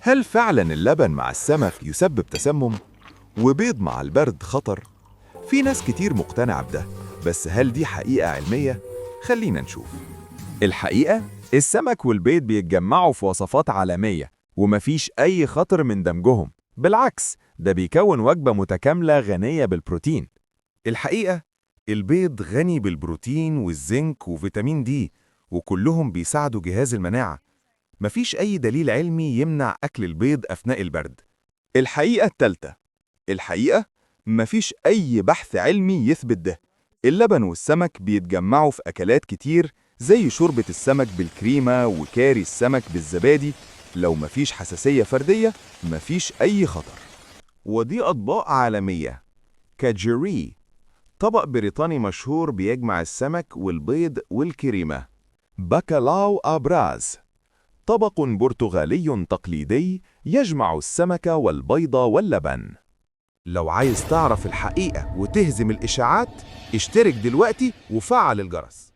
هل فعلا اللبن مع السمك يسبب تسمم؟ وبيض مع البرد خطر؟ في ناس كتير مقتنعة بده، بس هل دي حقيقة علمية؟ خلينا نشوف. الحقيقة السمك والبيض بيتجمعوا في وصفات عالمية ومفيش أي خطر من دمجهم، بالعكس ده بيكون وجبة متكاملة غنية بالبروتين. الحقيقة البيض غني بالبروتين والزنك وفيتامين دي، وكلهم بيساعدوا جهاز المناعة. مفيش أي دليل علمي يمنع أكل البيض أثناء البرد. الحقيقة التالتة، مفيش أي بحث علمي يثبت ده. اللبن والسمك بيتجمعوا في أكلات كتير زي شوربة السمك بالكريمة وكاري السمك بالزبادي. لو مفيش حساسية فردية مفيش أي خطر. ودي أطباق عالمية. كاجيري، طبق بريطاني مشهور بيجمع السمك والبيض والكريمة. باكالاو أبراز، طبق برتغالي تقليدي يجمع السمك والبيض واللبن. لو عايز تعرف الحقيقة وتهزم الإشاعات، اشترك دلوقتي وفعل الجرس.